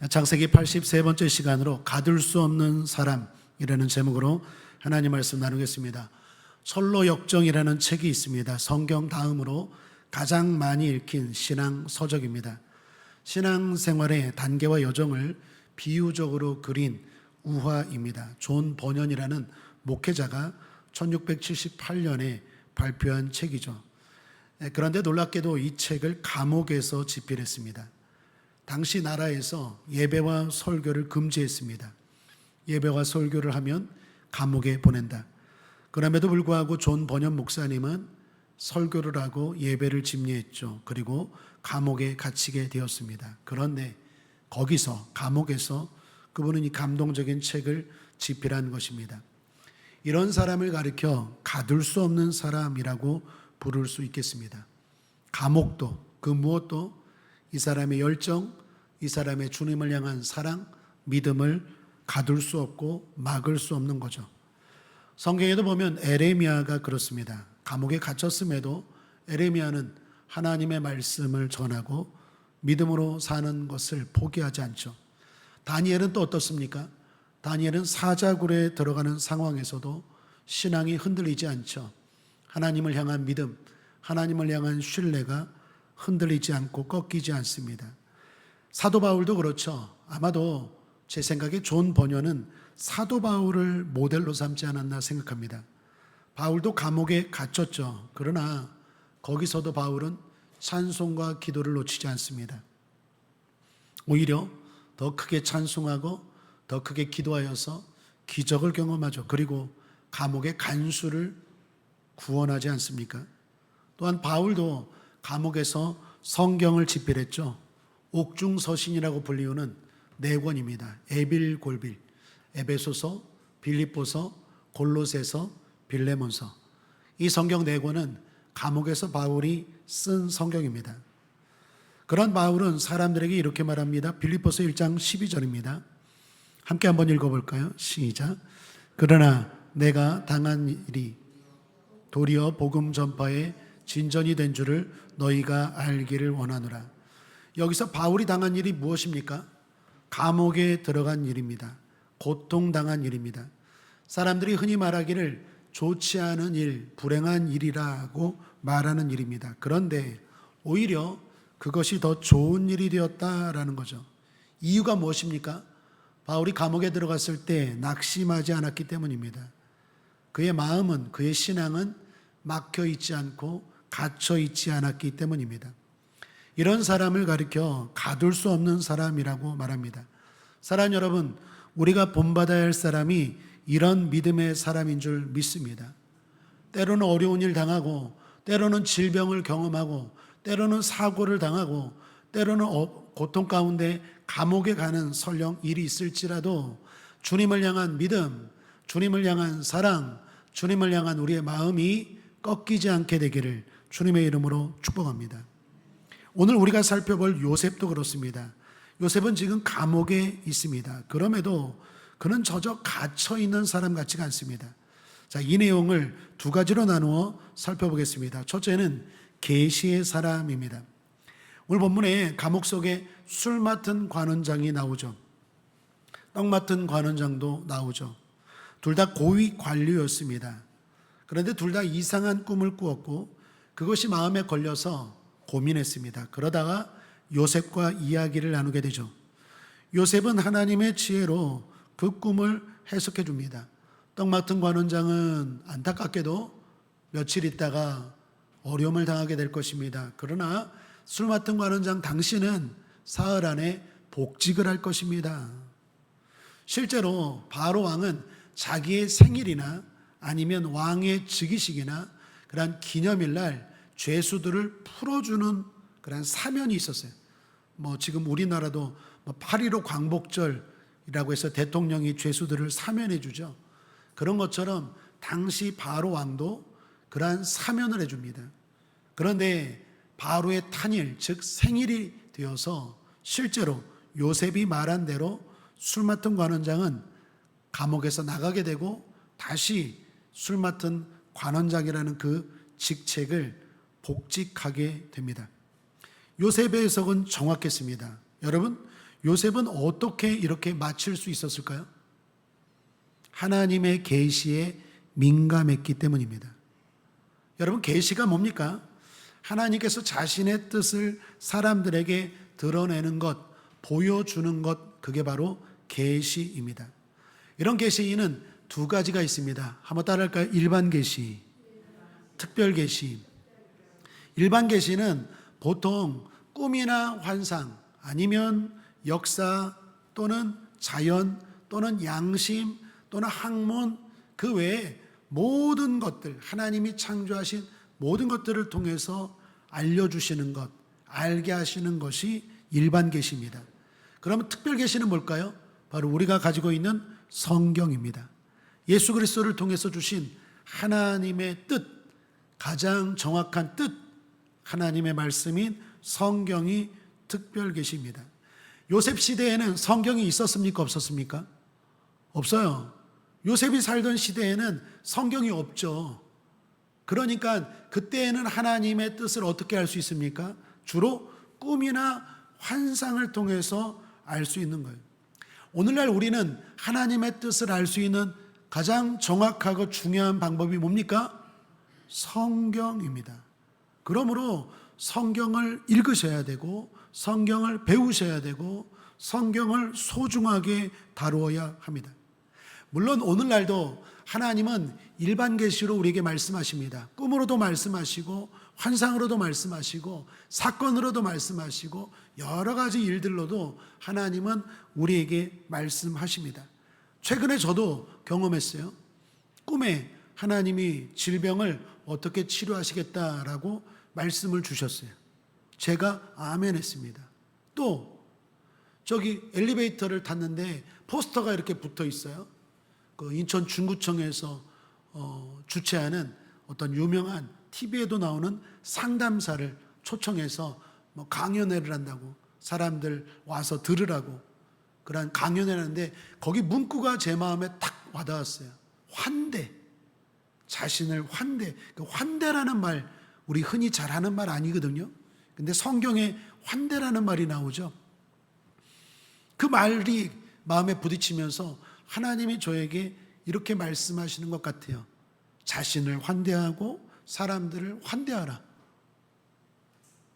창세기 83번째 시간으로 가둘 수 없는 사람이라는 제목으로 하나님 말씀 나누겠습니다. 솔로역정이라는 책이 있습니다. 성경 다음으로 가장 많이 읽힌 신앙 서적입니다. 신앙생활의 단계와 여정을 비유적으로 그린 우화입니다. 존 버년이라는 목회자가 1678년에 발표한 책이죠. 그런데 놀랍게도 이 책을 감옥에서 집필했습니다. 당시 나라에서 예배와 설교를 금지했습니다. 예배와 설교를 하면 감옥에 보낸다. 그럼에도 불구하고 존 버년 목사님은 설교를 하고 예배를 집리했죠. 그리고 감옥에 갇히게 되었습니다. 그런데 거기서 감옥에서 그분은 이 감동적인 책을 집필한 것입니다. 이런 사람을 가리켜 가둘 수 없는 사람이라고 부를 수 있겠습니다. 감옥도 그 무엇도 이 사람의 열정, 이 사람의 주님을 향한 사랑, 믿음을 가둘 수 없고 막을 수 없는 거죠. 성경에도 보면 에레미야가 그렇습니다. 감옥에 갇혔음에도 에레미야는 하나님의 말씀을 전하고 믿음으로 사는 것을 포기하지 않죠. 다니엘은 또 어떻습니까? 다니엘은 사자굴에 들어가는 상황에서도 신앙이 흔들리지 않죠. 하나님을 향한 믿음, 하나님을 향한 신뢰가 흔들리지 않고 꺾이지 않습니다. 사도 바울도 그렇죠. 아마도 제 생각에 존 버년은 사도 바울을 모델로 삼지 않았나 생각합니다. 바울도 감옥에 갇혔죠. 그러나 거기서도 바울은 찬송과 기도를 놓치지 않습니다. 오히려 더 크게 찬송하고 더 크게 기도하여서 기적을 경험하죠. 그리고 감옥의 간수를 구원하지 않습니까? 또한 바울도 감옥에서 성경을 집필했죠. 옥중서신이라고 불리우는 네 권입니다. 에빌골빌, 에베소서, 빌립보서, 골로새서, 빌레몬서. 이 성경 네 권은 감옥에서 바울이 쓴 성경입니다. 그런 바울은 사람들에게 이렇게 말합니다. 빌립보서 1장 12절입니다. 함께 한번 읽어볼까요? 시작. 그러나 내가 당한 일이 도리어 복음 전파에 진전이 된 줄을 너희가 알기를 원하노라. 여기서 바울이 당한 일이 무엇입니까? 감옥에 들어간 일입니다. 고통당한 일입니다. 사람들이 흔히 말하기를 좋지 않은 일, 불행한 일이라고 말하는 일입니다. 그런데 오히려 그것이 더 좋은 일이 되었다라는 거죠. 이유가 무엇입니까? 바울이 감옥에 들어갔을 때 낙심하지 않았기 때문입니다. 그의 마음은, 그의 신앙은 막혀 있지 않고 갇혀 있지 않았기 때문입니다. 이런 사람을 가리켜 가둘 수 없는 사람이라고 말합니다. 사랑하는 여러분, 우리가 본받아야 할 사람이 이런 믿음의 사람인 줄 믿습니다. 때로는 어려운 일 당하고, 때로는 질병을 경험하고, 때로는 사고를 당하고, 때로는 고통 가운데 감옥에 가는 설령 일이 있을지라도 주님을 향한 믿음, 주님을 향한 사랑, 주님을 향한 우리의 마음이 꺾이지 않게 되기를 주님의 이름으로 축복합니다. 오늘 우리가 살펴볼 요셉도 그렇습니다. 요셉은 지금 감옥에 있습니다. 그럼에도 그는 저저 갇혀 있는 사람 같지가 않습니다. 자, 이 내용을 두 가지로 나누어 살펴보겠습니다. 첫째는 계시의 사람입니다. 오늘 본문에 감옥 속에 술 맡은 관원장이 나오죠. 떡 맡은 관원장도 나오죠. 둘 다 고위 관료였습니다. 그런데 둘 다 이상한 꿈을 꾸었고 그것이 마음에 걸려서 고민했습니다. 그러다가 요셉과 이야기를 나누게 되죠. 요셉은 하나님의 지혜로 그 꿈을 해석해 줍니다. 떡 맡은 관원장은 안타깝게도 며칠 있다가 어려움을 당하게 될 것입니다. 그러나 술 맡은 관원장 당신은 사흘 안에 복직을 할 것입니다. 실제로 바로 왕은 자기의 생일이나 아니면 왕의 즉위식이나 그런 기념일날 죄수들을 풀어주는 그런 사면이 있었어요. 지금 우리나라도 8.15 광복절이라고 해서 대통령이 죄수들을 사면해 주죠. 그런 것처럼 당시 바로 왕도 그러한 사면을 해줍니다. 그런데 바로의 탄일, 즉 생일이 되어서 실제로 요셉이 말한 대로 술 맡은 관원장은 감옥에서 나가게 되고 다시 술 맡은 관원장이라는 그 직책을 복직하게 됩니다. 요셉의 해석은 정확했습니다. 여러분, 요셉은 어떻게 이렇게 맞출 수 있었을까요? 하나님의 계시에 민감했기 때문입니다. 여러분, 계시가 뭡니까? 하나님께서 자신의 뜻을 사람들에게 드러내는 것, 보여주는 것, 그게 바로 계시입니다. 이런 계시는 두 가지가 있습니다. 한번 따라할까요? 일반 계시, 특별 계시. 일반 계시는 보통 꿈이나 환상, 아니면 역사 또는 자연 또는 양심 또는 학문, 그 외에 모든 것들, 하나님이 창조하신 모든 것들을 통해서 알려주시는 것, 알게 하시는 것이 일반 계시입니다. 그러면 특별 계시는 뭘까요? 바로 우리가 가지고 있는 성경입니다. 예수 그리스도를 통해서 주신 하나님의 뜻, 가장 정확한 뜻, 하나님의 말씀인 성경이 특별 계시입니다. 요셉 시대에는 성경이 있었습니까? 없었습니까? 없어요. 요셉이 살던 시대에는 성경이 없죠. 그러니까 그때에는 하나님의 뜻을 어떻게 알 수 있습니까? 주로 꿈이나 환상을 통해서 알 수 있는 거예요. 오늘날 우리는 하나님의 뜻을 알 수 있는 가장 정확하고 중요한 방법이 뭡니까? 성경입니다. 그러므로 성경을 읽으셔야 되고, 성경을 배우셔야 되고, 성경을 소중하게 다루어야 합니다. 물론 오늘날도 하나님은 일반 계시로 우리에게 말씀하십니다. 꿈으로도 말씀하시고, 환상으로도 말씀하시고, 사건으로도 말씀하시고, 여러 가지 일들로도 하나님은 우리에게 말씀하십니다. 최근에 저도 경험했어요. 꿈에 하나님이 질병을 어떻게 치료하시겠다라고 말씀을 주셨어요. 제가 아멘 했습니다. 또 저기 엘리베이터를 탔는데 포스터가 이렇게 붙어 있어요. 그 인천 중구청에서 주최하는 어떤 유명한 TV에도 나오는 상담사를 초청해서 뭐 강연회를 한다고, 사람들 와서 들으라고 그런 강연회를 하는데, 거기 문구가 제 마음에 딱 와닿았어요. 환대. 자신을 환대. 그 환대라는 말, 우리 흔히 잘 하는 말 아니거든요. 근데 성경에 환대라는 말이 나오죠. 그 말이 마음에 부딪히면서 하나님이 저에게 이렇게 말씀하시는 것 같아요. 자신을 환대하고 사람들을 환대하라.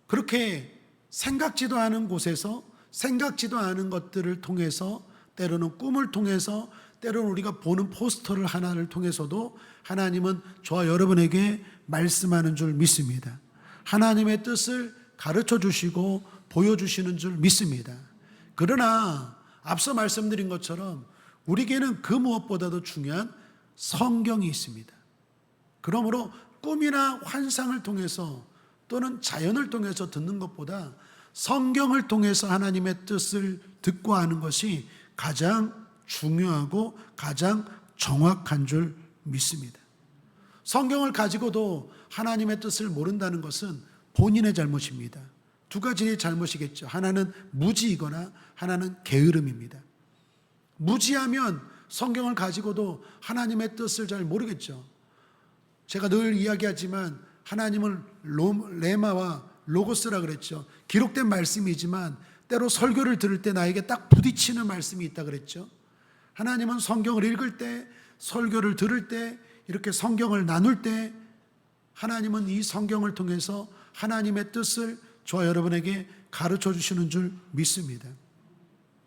그렇게 생각지도 않은 곳에서, 생각지도 않은 것들을 통해서, 때로는 꿈을 통해서, 때로는 우리가 보는 포스터를 하나를 통해서도 하나님은 저와 여러분에게 말씀하는 줄 믿습니다. 하나님의 뜻을 가르쳐 주시고 보여주시는 줄 믿습니다. 그러나 앞서 말씀드린 것처럼 우리에게는 그 무엇보다도 중요한 성경이 있습니다. 그러므로 꿈이나 환상을 통해서 또는 자연을 통해서 듣는 것보다 성경을 통해서 하나님의 뜻을 듣고 아는 것이 가장 중요하고 가장 정확한 줄 믿습니다. 성경을 가지고도 하나님의 뜻을 모른다는 것은 본인의 잘못입니다. 두 가지의 잘못이겠죠. 하나는 무지이거나 하나는 게으름입니다. 무지하면 성경을 가지고도 하나님의 뜻을 잘 모르겠죠. 제가 늘 이야기하지만 하나님은 레마와 로고스라 그랬죠. 기록된 말씀이지만 때로 설교를 들을 때 나에게 딱 부딪히는 말씀이 있다 그랬죠. 하나님은 성경을 읽을 때, 설교를 들을 때, 이렇게 성경을 나눌 때 하나님은 이 성경을 통해서 하나님의 뜻을 저와 여러분에게 가르쳐 주시는 줄 믿습니다.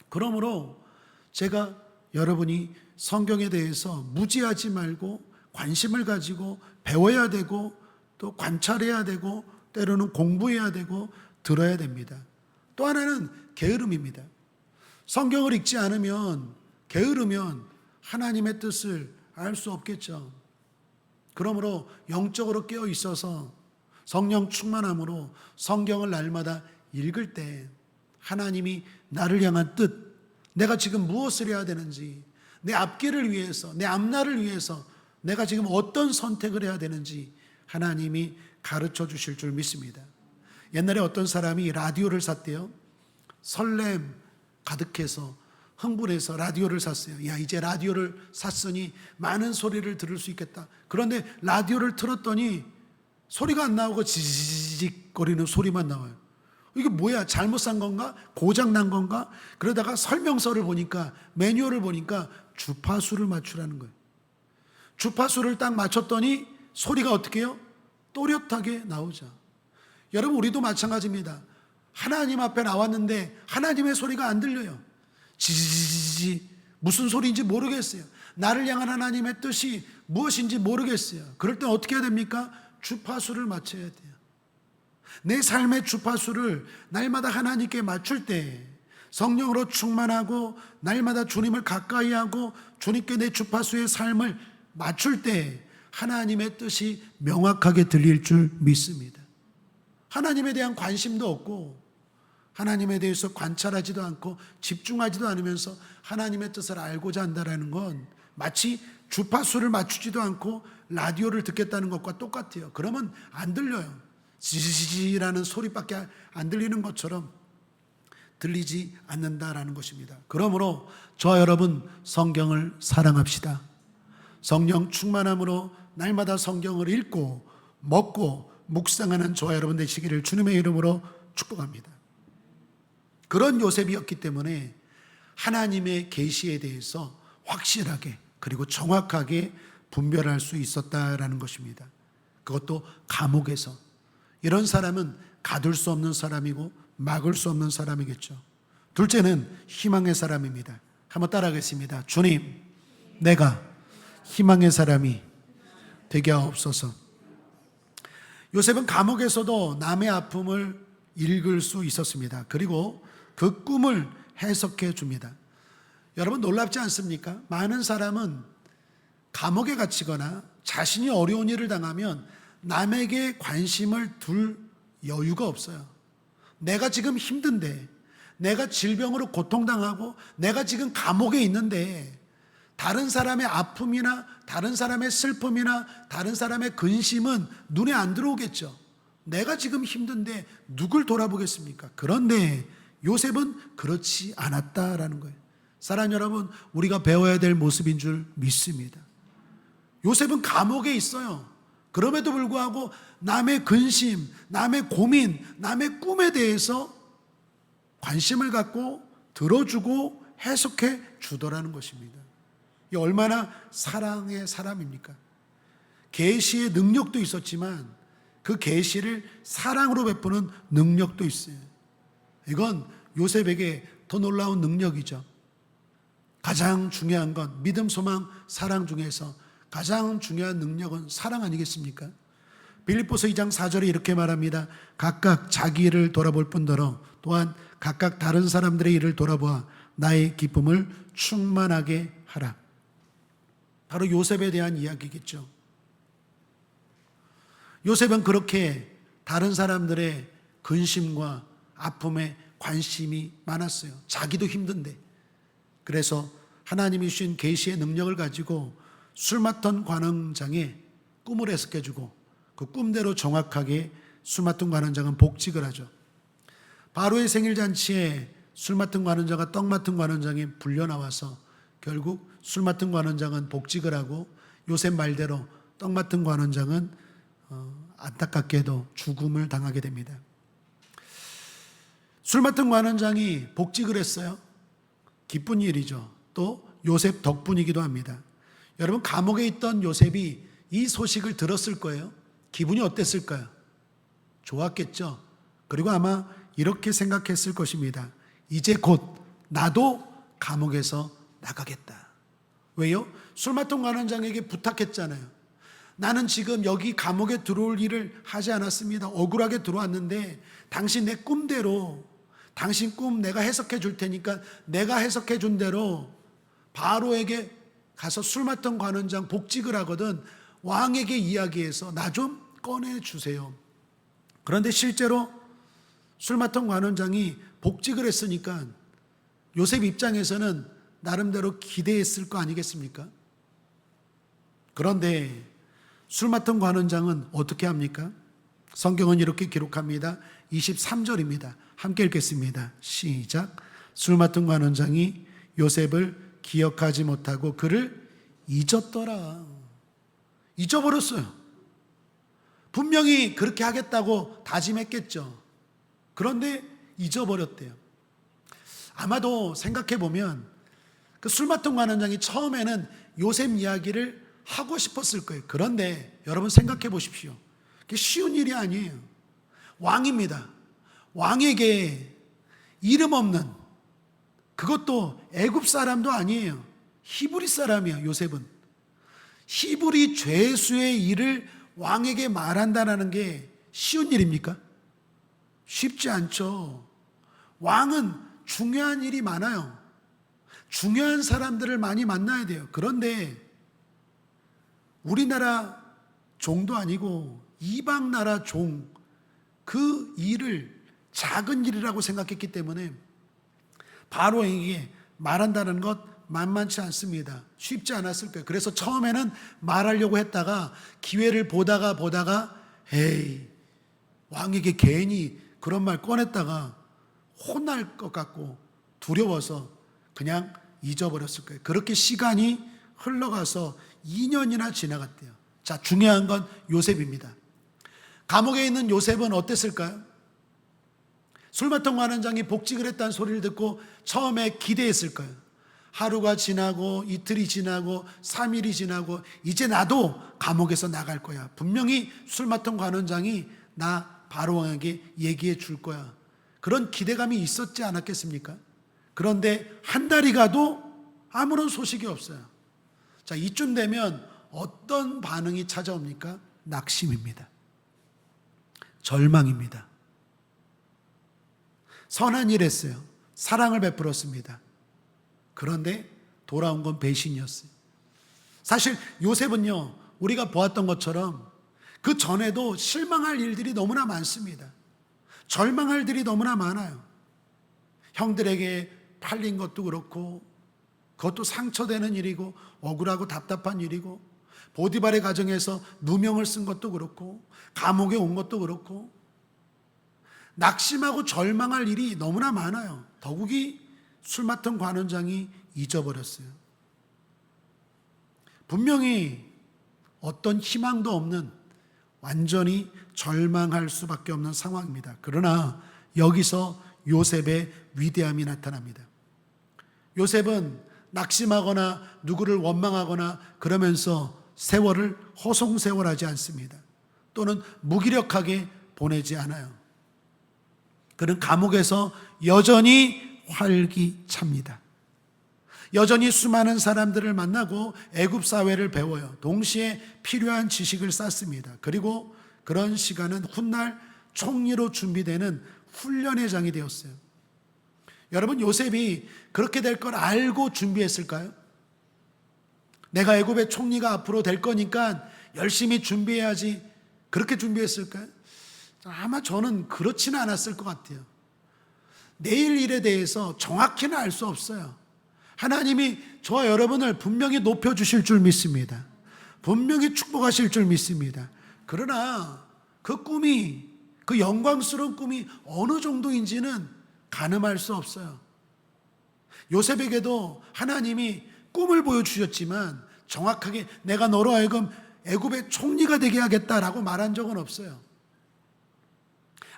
그러므로 제가 여러분이 성경에 대해서 무지하지 말고 관심을 가지고 배워야 되고, 또 관찰해야 되고, 때로는 공부해야 되고 들어야 됩니다. 또 하나는 게으름입니다. 성경을 읽지 않으면, 게으르면 하나님의 뜻을 알 수 없겠죠. 그러므로 영적으로 깨어 있어서 성령 충만함으로 성경을 날마다 읽을 때 하나님이 나를 향한 뜻, 내가 지금 무엇을 해야 되는지, 내 앞길을 위해서, 내 앞날을 위해서 내가 지금 어떤 선택을 해야 되는지 하나님이 가르쳐 주실 줄 믿습니다. 옛날에 어떤 사람이 라디오를 샀대요. 설렘 가득해서 흥분해서 라디오를 샀어요. 야, 이제 라디오를 샀으니 많은 소리를 들을 수 있겠다. 그런데 라디오를 틀었더니 소리가 안 나오고 지지직거리는 소리만 나와요. 이게 뭐야? 잘못 산 건가? 고장 난 건가? 그러다가 설명서를 보니까, 매뉴얼을 보니까 주파수를 맞추라는 거예요. 주파수를 딱 맞췄더니 소리가 어떻게 해요? 또렷하게 나오죠. 여러분, 우리도 마찬가지입니다. 하나님 앞에 나왔는데 하나님의 소리가 안 들려요. 지지지지, 무슨 소리인지 모르겠어요. 나를 향한 하나님의 뜻이 무엇인지 모르겠어요. 그럴 때 어떻게 해야 됩니까? 주파수를 맞춰야 돼요. 내 삶의 주파수를 날마다 하나님께 맞출 때, 성령으로 충만하고 날마다 주님을 가까이 하고 주님께 내 주파수의 삶을 맞출 때 하나님의 뜻이 명확하게 들릴 줄 믿습니다. 하나님에 대한 관심도 없고 하나님에 대해서 관찰하지도 않고 집중하지도 않으면서 하나님의 뜻을 알고자 한다는 건 마치 주파수를 맞추지도 않고 라디오를 듣겠다는 것과 똑같아요. 그러면 안 들려요. 지지지라는 소리밖에 안 들리는 것처럼 들리지 않는다라는 것입니다. 그러므로 저와 여러분, 성경을 사랑합시다. 성령 충만함으로 날마다 성경을 읽고 먹고 묵상하는 저와 여러분 되시기를 주님의 이름으로 축복합니다. 그런 요셉이었기 때문에 하나님의 계시에 대해서 확실하게 그리고 정확하게 분별할 수 있었다라는 것입니다. 그것도 감옥에서. 이런 사람은 가둘 수 없는 사람이고 막을 수 없는 사람이겠죠. 둘째는 희망의 사람입니다. 한번 따라하겠습니다. 주님, 내가 희망의 사람이 되게 하옵소서. 요셉은 감옥에서도 남의 아픔을 읽을 수 있었습니다. 그리고 그 꿈을 해석해 줍니다. 여러분, 놀랍지 않습니까? 많은 사람은 감옥에 갇히거나 자신이 어려운 일을 당하면 남에게 관심을 둘 여유가 없어요. 내가 지금 힘든데, 내가 질병으로 고통당하고 내가 지금 감옥에 있는데 다른 사람의 아픔이나 다른 사람의 슬픔이나 다른 사람의 근심은 눈에 안 들어오겠죠. 내가 지금 힘든데 누굴 돌아보겠습니까? 그런데 요셉은 그렇지 않았다라는 거예요. 사랑하는 여러분, 우리가 배워야 될 모습인 줄 믿습니다. 요셉은 감옥에 있어요. 그럼에도 불구하고 남의 근심, 남의 고민, 남의 꿈에 대해서 관심을 갖고 들어주고 해석해 주더라는 것입니다. 이 얼마나 사랑의 사람입니까? 계시의 능력도 있었지만 그 계시를 사랑으로 베푸는 능력도 있어요. 이건 요셉에게 더 놀라운 능력이죠. 가장 중요한 건 믿음, 소망, 사랑 중에서 가장 중요한 능력은 사랑 아니겠습니까? 빌립보서 2장 4절에 이렇게 말합니다. 각각 자기 일을 돌아볼 뿐더러 또한 각각 다른 사람들의 일을 돌아보아 나의 기쁨을 충만하게 하라. 바로 요셉에 대한 이야기겠죠. 요셉은 그렇게 다른 사람들의 근심과 아픔에 관심이 많았어요. 자기도 힘든데. 그래서 하나님이 주신 계시의 능력을 가지고 술 맡던 관원장의 꿈을 해석해주고 그 꿈대로 정확하게 술 맡은 관원장은 복직을 하죠. 바로의 생일잔치에 술 맡은 관원장과 떡 맡은 관원장이 불려 나와서 결국 술 맡은 관원장은 복직을 하고 요셉 말대로 떡 맡은 관원장은 안타깝게도 죽음을 당하게 됩니다. 술 맡은 관원장이 복직을 했어요. 기쁜 일이죠. 또 요셉 덕분이기도 합니다. 여러분, 감옥에 있던 요셉이 이 소식을 들었을 거예요. 기분이 어땠을까요? 좋았겠죠. 그리고 아마 이렇게 생각했을 것입니다. 이제 곧 나도 감옥에서 나가겠다. 왜요? 술 맡은 관원장에게 부탁했잖아요. 나는 지금 여기 감옥에 들어올 일을 하지 않았습니다. 억울하게 들어왔는데 당신 내 꿈대로, 당신 꿈 내가 해석해 줄 테니까 내가 해석해 준 대로 바로에게 가서 술 맡은 관원장 복직을 하거든 왕에게 이야기해서 나 좀 꺼내주세요. 그런데 실제로 술 맡은 관원장이 복직을 했으니까 요셉 입장에서는 나름대로 기대했을 거 아니겠습니까? 그런데 술 맡은 관원장은 어떻게 합니까? 성경은 이렇게 기록합니다. 23절입니다. 함께 읽겠습니다. 시작. 술 맡은 관원장이 요셉을 기억하지 못하고 그를 잊었더라. 잊어버렸어요. 분명히 그렇게 하겠다고 다짐했겠죠. 그런데 잊어버렸대요. 아마도 생각해 보면 그 술 맡은 관원장이 처음에는 요셉 이야기를 하고 싶었을 거예요. 그런데 여러분 생각해 보십시오. 그게 쉬운 일이 아니에요. 왕입니다. 왕에게 이름 없는, 그것도 애굽 사람도 아니에요. 히브리 사람이야, 요셉은. 히브리 죄수의 일을 왕에게 말한다는 게 쉬운 일입니까? 쉽지 않죠. 왕은 중요한 일이 많아요. 중요한 사람들을 많이 만나야 돼요. 그런데 우리나라 종도 아니고 이방 나라 종, 그 일을 작은 일이라고 생각했기 때문에 바로에게 말한다는 것 만만치 않습니다. 쉽지 않았을 거예요. 그래서 처음에는 말하려고 했다가 기회를 보다가 에이, 왕에게 괜히 그런 말 꺼냈다가 혼날 것 같고 두려워서 그냥 잊어버렸을 거예요. 그렇게 시간이 흘러가서 2년이나 지나갔대요. 자, 중요한 건 요셉입니다. 감옥에 있는 요셉은 어땠을까요? 술 맡은 관원장이 복직을 했다는 소리를 듣고 처음에 기대했을 거예요. 하루가 지나고 이틀이 지나고 3일이 지나고 이제 나도 감옥에서 나갈 거야. 분명히 술 맡은 관원장이 나 바로왕에게 얘기해 줄 거야. 그런 기대감이 있었지 않았겠습니까? 그런데 한 달이 가도 아무런 소식이 없어요. 자, 이쯤 되면 어떤 반응이 찾아옵니까? 낙심입니다. 절망입니다. 선한 일 했어요. 사랑을 베풀었습니다. 그런데 돌아온 건 배신이었어요. 사실 요셉은요, 우리가 보았던 것처럼 그 전에도 실망할 일들이 너무나 많습니다. 절망할 일이 너무나 많아요. 형들에게 팔린 것도 그렇고, 그것도 상처되는 일이고 억울하고 답답한 일이고, 보디발의 가정에서 누명을 쓴 것도 그렇고, 감옥에 온 것도 그렇고, 낙심하고 절망할 일이 너무나 많아요. 더욱이 술 맡은 관원장이 잊어버렸어요. 분명히 어떤 희망도 없는, 완전히 절망할 수밖에 없는 상황입니다. 그러나 여기서 요셉의 위대함이 나타납니다. 요셉은 낙심하거나 누구를 원망하거나 그러면서 세월을 허송세월하지 않습니다. 또는 무기력하게 보내지 않아요. 그는 감옥에서 여전히 활기찹니다. 여전히 수많은 사람들을 만나고 애굽 사회를 배워요. 동시에 필요한 지식을 쌓습니다. 그리고 그런 시간은 훗날 총리로 준비되는 훈련의 장이 되었어요. 여러분, 요셉이 그렇게 될 걸 알고 준비했을까요? 내가 애굽의 총리가 앞으로 될 거니까 열심히 준비해야지, 그렇게 준비했을까요? 아마 저는 그렇지는 않았을 것 같아요. 내일 일에 대해서 정확히는 알 수 없어요. 하나님이 저와 여러분을 분명히 높여주실 줄 믿습니다. 분명히 축복하실 줄 믿습니다. 그러나 그 꿈이, 그 영광스러운 꿈이 어느 정도인지는 가늠할 수 없어요. 요셉에게도 하나님이 꿈을 보여주셨지만 정확하게 내가 너로 하여금 애굽의 총리가 되게 하겠다라고 말한 적은 없어요.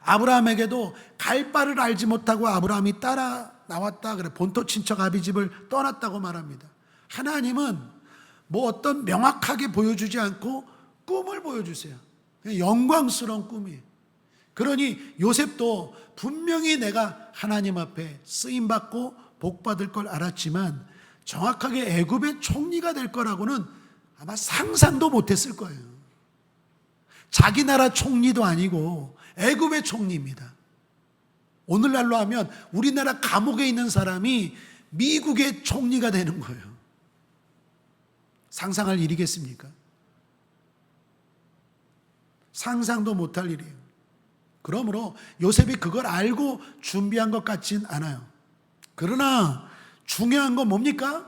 아브라함에게도 갈 바를 알지 못하고 아브라함이 따라 나왔다 그래, 본토 친척 아비집을 떠났다고 말합니다. 하나님은 뭐 어떤 명확하게 보여주지 않고 꿈을 보여주세요. 영광스러운 꿈이에요. 그러니 요셉도 분명히 내가 하나님 앞에 쓰임받고 복받을 걸 알았지만 정확하게 애굽의 총리가 될 거라고는 아마 상상도 못했을 거예요. 자기 나라 총리도 아니고 애굽의 총리입니다. 오늘날로 하면 우리나라 감옥에 있는 사람이 미국의 총리가 되는 거예요. 상상할 일이겠습니까? 상상도 못할 일이에요. 그러므로 요셉이 그걸 알고 준비한 것 같진 않아요. 그러나 중요한 건 뭡니까?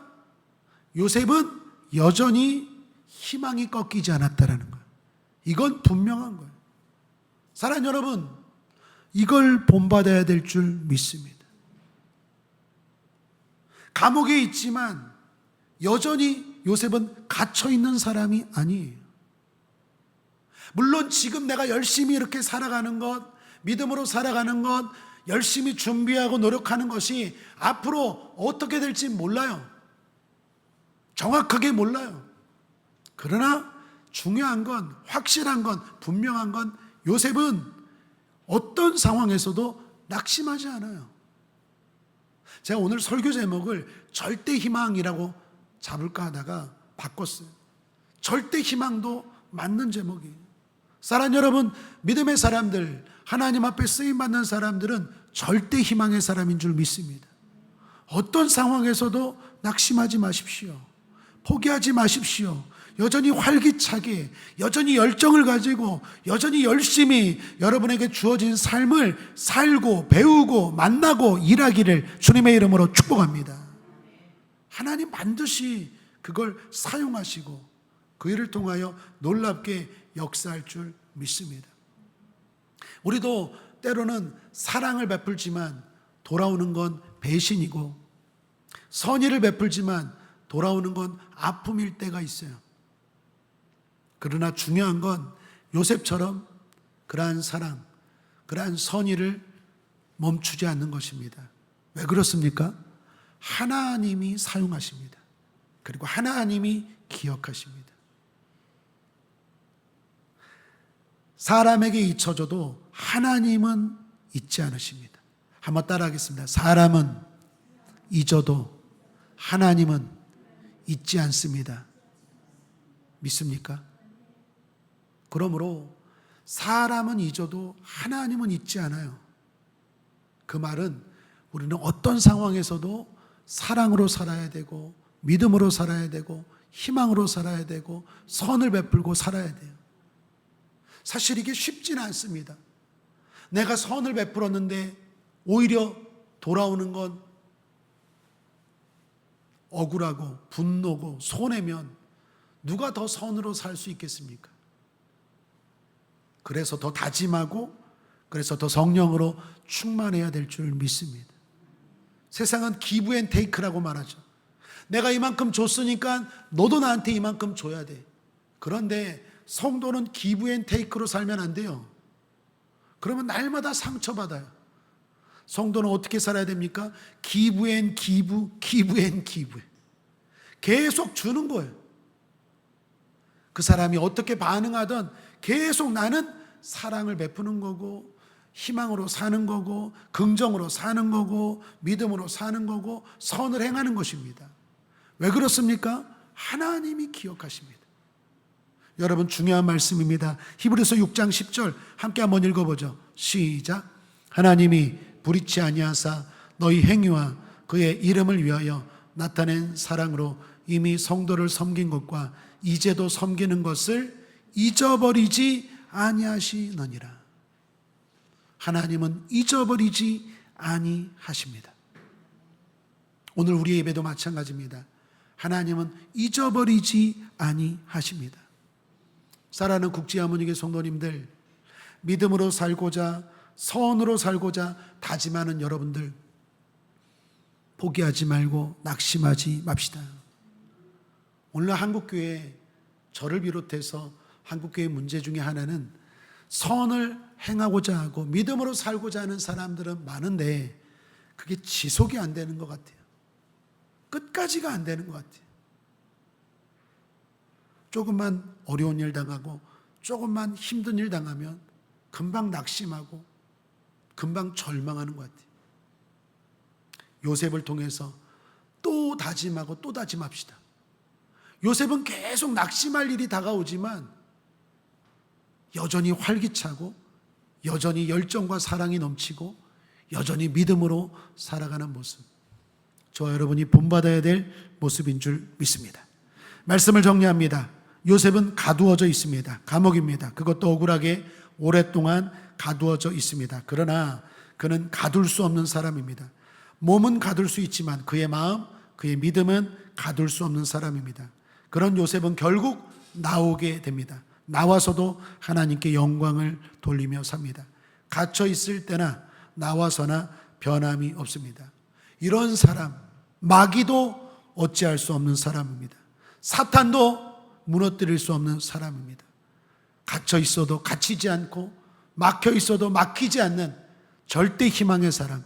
요셉은 여전히 희망이 꺾이지 않았다라는 거예요. 이건 분명한 거예요. 사랑하는 여러분, 이걸 본받아야 될 줄 믿습니다. 감옥에 있지만 여전히 요셉은 갇혀 있는 사람이 아니에요. 물론 지금 내가 열심히 이렇게 살아가는 것, 믿음으로 살아가는 것, 열심히 준비하고 노력하는 것이 앞으로 어떻게 될지 몰라요. 정확하게 몰라요. 그러나 중요한 건, 확실한 건, 분명한 건 요셉은 어떤 상황에서도 낙심하지 않아요. 제가 오늘 설교 제목을 절대 희망이라고 잡을까 하다가 바꿨어요. 절대 희망도 맞는 제목이에요. 사랑하는 여러분, 믿음의 사람들, 하나님 앞에 쓰임받는 사람들은 절대 희망의 사람인 줄 믿습니다. 어떤 상황에서도 낙심하지 마십시오. 포기하지 마십시오. 여전히 활기차게, 여전히 열정을 가지고, 여전히 열심히 여러분에게 주어진 삶을 살고 배우고 만나고 일하기를 주님의 이름으로 축복합니다. 하나님 반드시 그걸 사용하시고 그 일을 통하여 놀랍게 역사할 줄 믿습니다. 우리도 때로는 사랑을 베풀지만 돌아오는 건 배신이고, 선의를 베풀지만 돌아오는 건 아픔일 때가 있어요. 그러나 중요한 건 요셉처럼 그러한 사랑, 그러한 선의를 멈추지 않는 것입니다. 왜 그렇습니까? 하나님이 사용하십니다. 그리고 하나님이 기억하십니다. 사람에게 잊혀져도 하나님은 잊지 않으십니다. 한번 따라하겠습니다. 사람은 잊어도 하나님은 잊지 않습니다. 믿습니까? 그러므로 사람은 잊어도 하나님은 잊지 않아요. 그 말은 우리는 어떤 상황에서도 사랑으로 살아야 되고, 믿음으로 살아야 되고, 희망으로 살아야 되고, 선을 베풀고 살아야 돼요. 사실 이게 쉽지는 않습니다. 내가 선을 베풀었는데 오히려 돌아오는 건 억울하고 분노고 손해면 누가 더 선으로 살 수 있겠습니까? 그래서 더 다짐하고, 그래서 더 성령으로 충만해야 될 줄 믿습니다. 세상은 기브 앤 테이크라고 말하죠. 내가 이만큼 줬으니까 너도 나한테 이만큼 줘야 돼. 그런데 성도는 기브 앤 테이크로 살면 안 돼요. 그러면 날마다 상처받아요. 성도는 어떻게 살아야 됩니까? 기브 앤 기브, 기브 앤 기브. 계속 주는 거예요. 그 사람이 어떻게 반응하든 계속 나는 사랑을 베푸는 거고, 희망으로 사는 거고, 긍정으로 사는 거고, 믿음으로 사는 거고, 선을 행하는 것입니다. 왜 그렇습니까? 하나님이 기억하십니다. 여러분, 중요한 말씀입니다. 히브리서 6장 10절 함께 한번 읽어보죠. 시작. 하나님이 불의치 아니하사 너희 행위와 그의 이름을 위하여 나타낸 사랑으로 이미 성도를 섬긴 것과 이제도 섬기는 것을 잊어버리지 아니하시느니라. 하나님은 잊어버리지 아니하십니다. 오늘 우리의 예배도 마찬가지입니다. 하나님은 잊어버리지 아니하십니다. 사랑하는 국제아모니교 성도님들, 믿음으로 살고자, 선으로 살고자 다짐하는 여러분들, 포기하지 말고 낙심하지 맙시다. 오늘 한국교회, 저를 비롯해서 한국교회 문제 중에 하나는 선을 행하고자 하고 믿음으로 살고자 하는 사람들은 많은데 그게 지속이 안 되는 것 같아요. 끝까지가 안 되는 것 같아요. 조금만 어려운 일 당하고 조금만 힘든 일 당하면 금방 낙심하고 금방 절망하는 것 같아요. 요셉을 통해서 또 다짐하고 또 다짐합시다. 요셉은 계속 낙심할 일이 다가오지만 여전히 활기차고 여전히 열정과 사랑이 넘치고 여전히 믿음으로 살아가는 모습, 저와 여러분이 본받아야 될 모습인 줄 믿습니다. 말씀을 정리합니다. 요셉은 가두어져 있습니다. 감옥입니다. 그것도 억울하게 오랫동안 가두어져 있습니다. 그러나 그는 가둘 수 없는 사람입니다. 몸은 가둘 수 있지만 그의 마음, 그의 믿음은 가둘 수 없는 사람입니다. 그런 요셉은 결국 나오게 됩니다. 나와서도 하나님께 영광을 돌리며 삽니다. 갇혀 있을 때나 나와서나 변함이 없습니다. 이런 사람, 마귀도 어찌할 수 없는 사람입니다. 사탄도 무너뜨릴 수 없는 사람입니다. 갇혀 있어도 갇히지 않고 막혀 있어도 막히지 않는 절대 희망의 사람,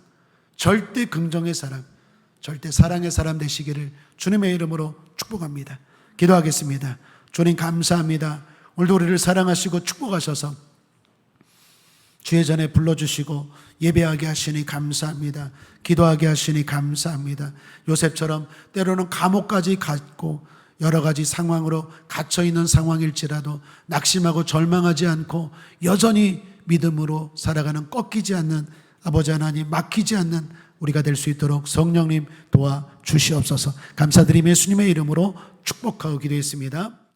절대 긍정의 사람, 절대 사랑의 사람 되시기를 주님의 이름으로 축복합니다. 기도하겠습니다. 주님 감사합니다. 오늘도 우리를 사랑하시고 축복하셔서 주의 전에 불러주시고 예배하게 하시니 감사합니다. 기도하게 하시니 감사합니다. 요셉처럼 때로는 감옥까지 갔고 여러 가지 상황으로 갇혀있는 상황일지라도 낙심하고 절망하지 않고 여전히 믿음으로 살아가는 꺾이지 않는 아버지 하나님, 막히지 않는 우리가 될 수 있도록 성령님 도와주시옵소서. 감사드리며 예수님의 이름으로 축복하고 기도했습니다.